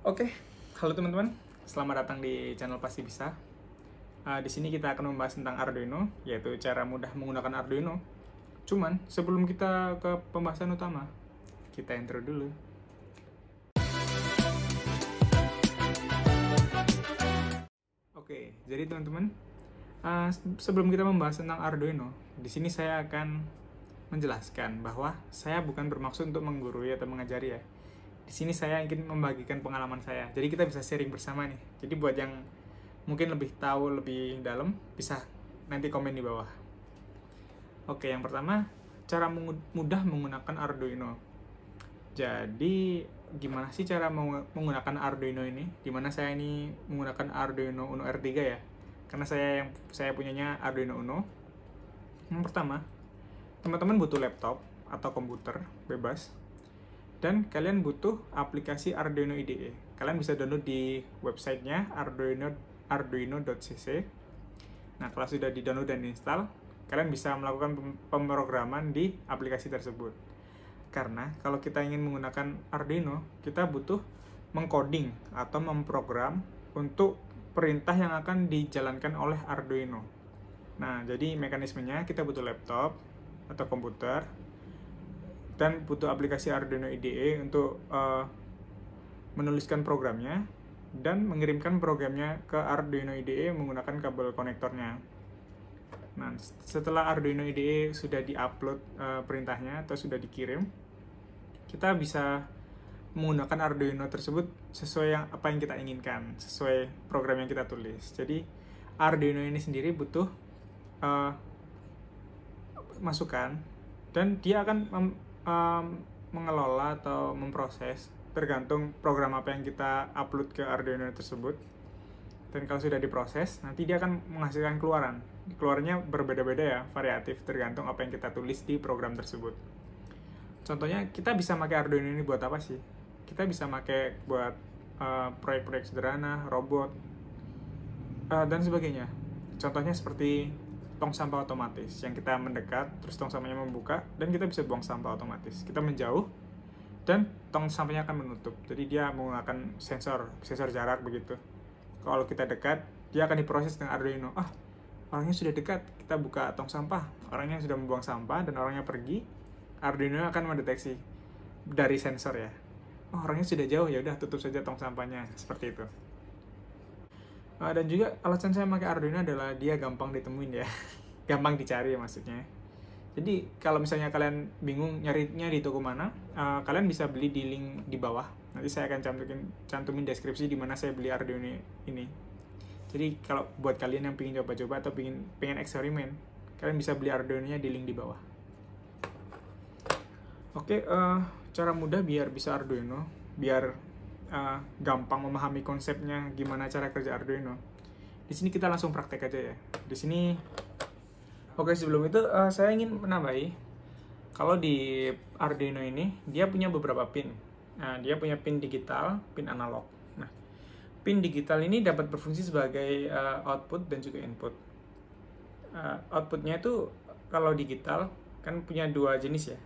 Oke, halo teman-teman, selamat datang di channel Pasti Bisa. Di sini kita akan membahas tentang Arduino, yaitu cara mudah menggunakan Arduino. Cuman sebelum kita ke pembahasan utama, kita intro dulu. Oke, jadi teman-teman, sebelum kita membahas tentang Arduino, di sini saya akan menjelaskan bahwa saya bukan bermaksud untuk menggurui atau mengajari ya. Di sini saya ingin membagikan pengalaman saya. Jadi kita bisa sharing bersama nih. Jadi buat yang mungkin lebih tahu lebih dalam, bisa nanti komen di bawah. Oke, yang pertama, cara mudah menggunakan Arduino. Jadi gimana sih cara menggunakan Arduino ini? Dimana saya ini menggunakan Arduino Uno R3 ya. Karena saya punyanya Arduino Uno. Yang pertama, teman-teman butuh laptop atau komputer bebas. Dan kalian butuh aplikasi Arduino IDE. Kalian bisa download di websitenya arduino.cc. Nah, kalau sudah di-download dan install, kalian bisa melakukan pemrograman di aplikasi tersebut. Karena kalau kita ingin menggunakan Arduino, kita butuh mengcoding atau memprogram untuk perintah yang akan dijalankan oleh Arduino. Nah, jadi mekanismenya kita butuh laptop atau komputer, dan butuh aplikasi Arduino IDE untuk menuliskan programnya dan mengirimkan programnya ke Arduino IDE menggunakan kabel konektornya. Nah, setelah Arduino IDE sudah di-upload perintahnya atau sudah dikirim, kita bisa menggunakan Arduino tersebut sesuai apa yang kita inginkan, sesuai program yang kita tulis. Jadi Arduino ini sendiri butuh masukan, dan dia akan mengelola atau memproses tergantung program apa yang kita upload ke Arduino tersebut. Dan kalau sudah diproses, nanti dia akan menghasilkan keluaran. Keluarnya berbeda-beda ya, variatif tergantung apa yang kita tulis di program tersebut. Contohnya, kita bisa pakai Arduino ini buat apa sih? Kita bisa pakai buat proyek-proyek sederhana, robot, dan sebagainya. Contohnya seperti tong sampah otomatis yang kita mendekat, terus tong sampahnya membuka, dan kita bisa buang sampah otomatis. Kita menjauh, dan tong sampahnya akan menutup. Jadi dia menggunakan sensor jarak begitu. Kalau kita dekat, dia akan diproses dengan Arduino. Orangnya sudah dekat, kita buka tong sampah. Orangnya sudah membuang sampah, dan orangnya pergi. Arduino akan mendeteksi dari sensor ya. Orangnya sudah jauh, ya udah tutup saja tong sampahnya, seperti itu. Dan juga alasan saya pakai Arduino adalah dia gampang ditemuin ya, gampang dicari maksudnya. Jadi kalau misalnya kalian bingung nyarinya di toko mana, kalian bisa beli di link di bawah. Nanti saya akan cantumin deskripsi di mana saya beli Arduino ini. Jadi kalau buat kalian yang pengen coba-coba atau pengen eksperimen, kalian bisa beli Arduino-nya di link di bawah. Oke, cara mudah biar bisa Arduino, biar gampang memahami konsepnya gimana cara kerja Arduino. Di sini kita langsung praktek aja ya. Di sini, oke, sebelum itu saya ingin menambahi kalau di Arduino ini dia punya beberapa pin. Nah, dia punya pin digital, pin analog. Nah, pin digital ini dapat berfungsi sebagai output dan juga input. Outputnya itu kalau digital kan punya dua jenis ya.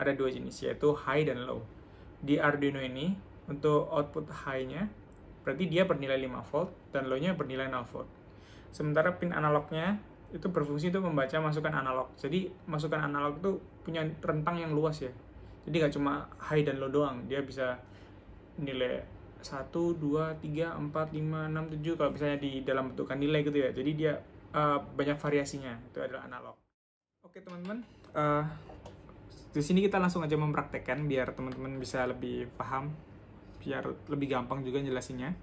Ada dua jenis, yaitu high dan low. Di Arduino ini untuk output high-nya, berarti dia bernilai 5 volt, dan low-nya bernilai 0 volt. Sementara pin analognya itu berfungsi untuk membaca masukan analog. Jadi masukan analog itu punya rentang yang luas ya. Jadi nggak cuma high dan low doang, dia bisa nilai 1, 2, 3, 4, 5, 6, 7, kalau misalnya di dalam bentukan nilai gitu ya. Jadi dia banyak variasinya, itu adalah analog. Oke teman-teman, di sini kita langsung aja mempraktekkan biar teman-teman bisa lebih paham, biar lebih gampang juga jelasinnya.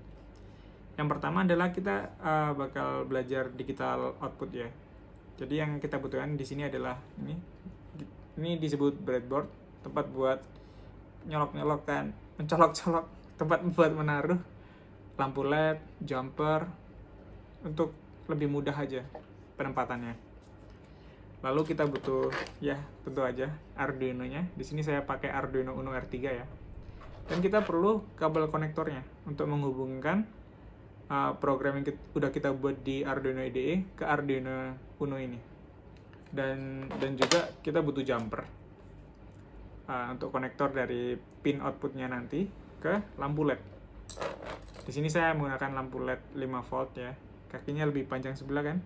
Yang pertama adalah kita bakal belajar digital output ya. Jadi yang kita butuhkan di sini adalah ini disebut breadboard, tempat buat nyolok-nyolokkan, mencolok-colok, tempat buat menaruh lampu LED, jumper, untuk lebih mudah aja penempatannya. Lalu kita butuh ya tentu aja Arduino-nya. Di sini saya pakai Arduino Uno R3 ya. Dan kita perlu kabel konektornya untuk menghubungkan program yang udah kita buat di Arduino IDE ke Arduino Uno ini. Dan juga kita butuh jumper untuk konektor dari pin outputnya nanti ke lampu LED. Di sini saya menggunakan lampu LED 5 volt ya. Kakinya lebih panjang sebelah kan.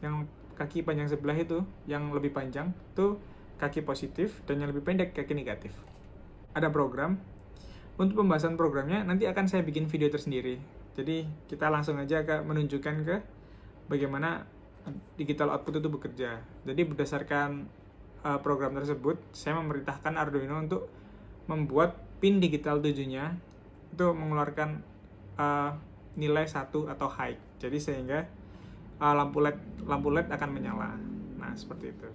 Yang kaki panjang sebelah itu, yang lebih panjang itu kaki positif, dan yang lebih pendek kaki negatif. Ada program. Untuk pembahasan programnya nanti akan saya bikin video tersendiri. Jadi kita langsung aja menunjukkan ke bagaimana digital output itu bekerja. Jadi berdasarkan program tersebut, saya memerintahkan Arduino untuk membuat pin digital 7-nya itu mengeluarkan nilai 1 atau high. Jadi sehingga lampu LED akan menyala. Nah, seperti itu.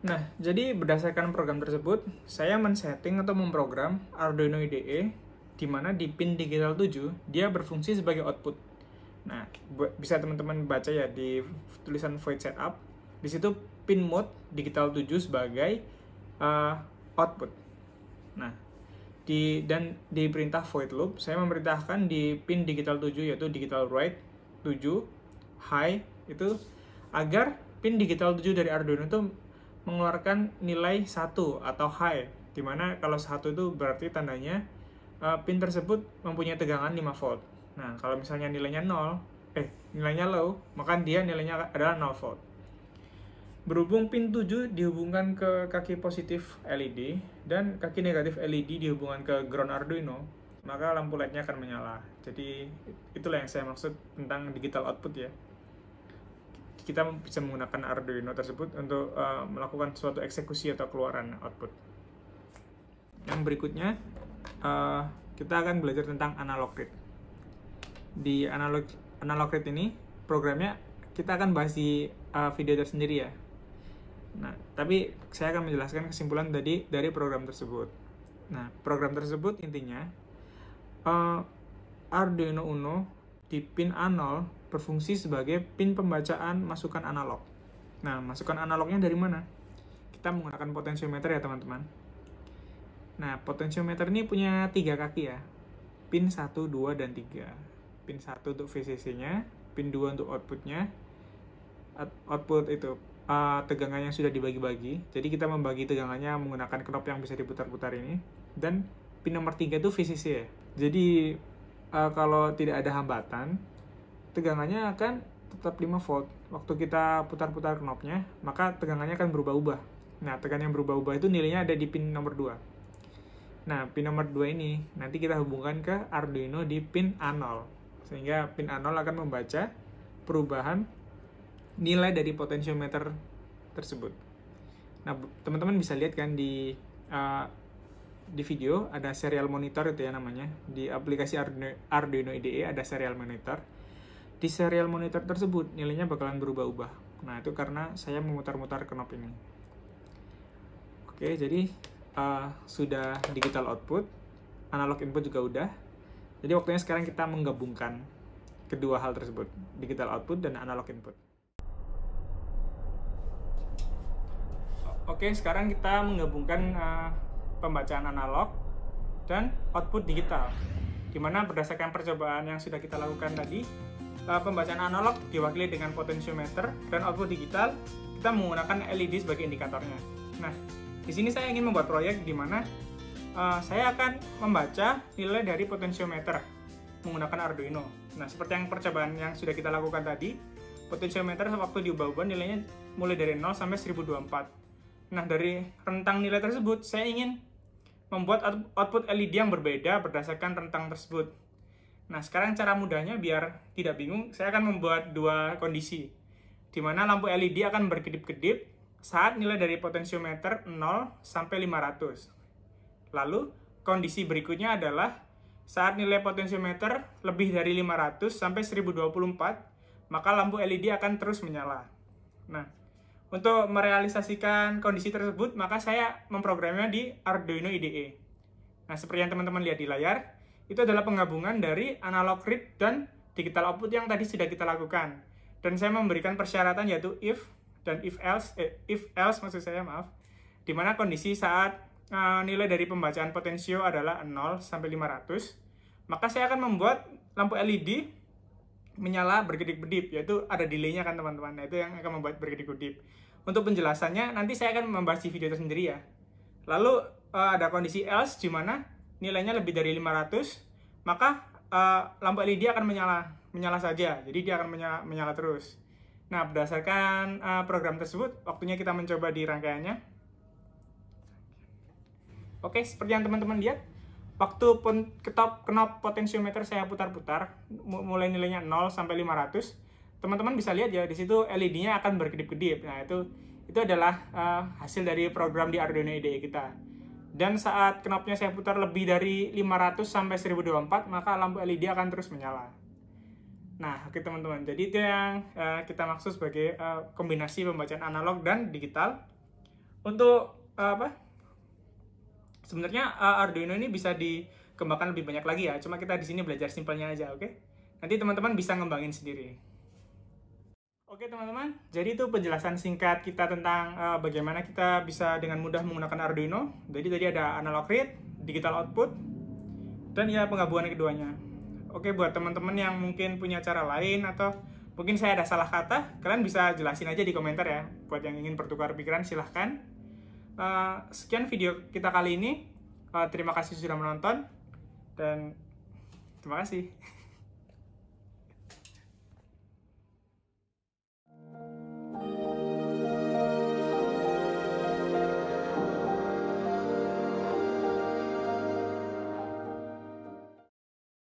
Nah, jadi berdasarkan program tersebut, saya men-setting atau memprogram Arduino IDE di mana di pin digital 7 dia berfungsi sebagai output. Nah, bisa teman-teman baca ya di tulisan void setup. Di situ pin mode digital 7 sebagai output. Nah, di perintah void loop, saya memerintahkan di pin digital 7 yaitu digital write 7 high itu agar pin digital 7 dari Arduino itu mengeluarkan nilai 1 atau high, dimana kalau 1 itu berarti tandanya pin tersebut mempunyai tegangan 5 volt. Nah, kalau misalnya nilainya nilainya low, maka dia nilainya adalah 0 volt. Berhubung pin 7 dihubungkan ke kaki positif LED dan kaki negatif LED dihubungkan ke ground Arduino, maka lampu LED-nya akan menyala. Jadi itulah yang saya maksud tentang digital output ya. Kita bisa menggunakan Arduino tersebut untuk melakukan suatu eksekusi atau keluaran output. Yang berikutnya, kita akan belajar tentang analog read. Di analog read ini, programnya kita akan bahas di video tersendiri ya. Nah, tapi saya akan menjelaskan kesimpulan dari program tersebut. Nah, program tersebut intinya Arduino Uno di pin A0 berfungsi sebagai pin pembacaan masukan analog. Nah, masukan analognya dari mana? Kita menggunakan potensiometer ya teman-teman. Nah, potensiometer ini punya 3 kaki ya. Pin 1, 2, dan 3. Pin 1 untuk VCC-nya, pin 2 untuk output-nya. Output itu tegangannya sudah dibagi-bagi. Jadi kita membagi tegangannya menggunakan knob yang bisa diputar-putar ini. Dan pin nomor 3 itu VCC ya. Jadi kalau tidak ada hambatan, tegangannya akan tetap 5 volt. Waktu kita putar-putar knobnya, maka tegangannya akan berubah-ubah. Nah, tegangan yang berubah-ubah itu nilainya ada di pin nomor 2. Nah, pin nomor 2 ini nanti kita hubungkan ke Arduino di pin A0. Sehingga pin A0 akan membaca perubahan nilai dari potensiometer tersebut. Nah, teman-teman bisa lihat kan di video ada serial monitor itu ya namanya. Di aplikasi Arduino IDE ada serial monitor. Di serial monitor tersebut nilainya bakalan berubah-ubah. Nah, itu karena saya memutar-mutar knob ini. Oke, jadi sudah digital output, analog input juga udah. Jadi waktunya sekarang kita menggabungkan kedua hal tersebut, digital output dan analog input. Oke, sekarang kita menggabungkan pembacaan analog dan output digital. Dimana berdasarkan percobaan yang sudah kita lakukan tadi, pembacaan analog diwakili dengan potensiometer dan output digital kita menggunakan LED sebagai indikatornya. Nah, di sini saya ingin membuat proyek di mana saya akan membaca nilai dari potensiometer menggunakan Arduino. Nah, seperti yang percobaan yang sudah kita lakukan tadi, potensiometer waktu diubah-ubah nilainya mulai dari 0 sampai 1024. Nah, dari rentang nilai tersebut, saya ingin membuat output LED yang berbeda berdasarkan rentang tersebut. Nah, sekarang cara mudahnya biar tidak bingung, saya akan membuat dua kondisi, di mana lampu LED akan berkedip-kedip saat nilai dari potensiometer 0 sampai 500. Lalu, kondisi berikutnya adalah saat nilai potensiometer lebih dari 500 sampai 1024, maka lampu LED akan terus menyala. Nah, untuk merealisasikan kondisi tersebut, maka saya memprogramnya di Arduino IDE. Nah, seperti yang teman-teman lihat di layar, itu adalah penggabungan dari analog read dan digital output yang tadi sudah kita lakukan. Dan saya memberikan persyaratan yaitu if dan if else maksud saya, di mana kondisi saat nilai dari pembacaan potensio adalah 0 sampai 500, maka saya akan membuat lampu LED menyala berkedip-kedip, yaitu ada delay-nya kan teman-teman. Nah, itu yang akan membuat berkedip-kedip. Untuk penjelasannya nanti saya akan membahas di video tersendiri ya. Lalu ada kondisi else di mana nilainya lebih dari 500, maka lampu LED akan menyala saja, jadi dia akan menyala terus. Nah, berdasarkan program tersebut, waktunya kita mencoba di rangkaiannya. Oke, seperti yang teman-teman lihat, waktu knop potensiometer saya putar-putar, mulai nilainya 0 sampai 500, teman-teman bisa lihat ya, di situ LED-nya akan berkedip-kedip. Nah, itu adalah hasil dari program di Arduino IDE kita. Dan saat knopnya saya putar lebih dari 500 sampai 1024, maka lampu LED akan terus menyala. Nah, oke teman-teman, jadi itu yang kita maksud sebagai kombinasi pembacaan analog dan digital. Untuk sebenarnya Arduino ini bisa dikembangkan lebih banyak lagi ya, cuma kita di sini belajar simpelnya aja, oke? Nanti teman-teman bisa ngembangin sendiri. Oke teman-teman, jadi itu penjelasan singkat kita tentang bagaimana kita bisa dengan mudah menggunakan Arduino. Jadi tadi ada analog read, digital output, dan ya penggabungan keduanya. Oke, buat teman-teman yang mungkin punya cara lain atau mungkin saya ada salah kata, kalian bisa jelasin aja di komentar ya. Buat yang ingin bertukar pikiran, silahkan. Sekian video kita kali ini. Terima kasih sudah menonton dan terima kasih.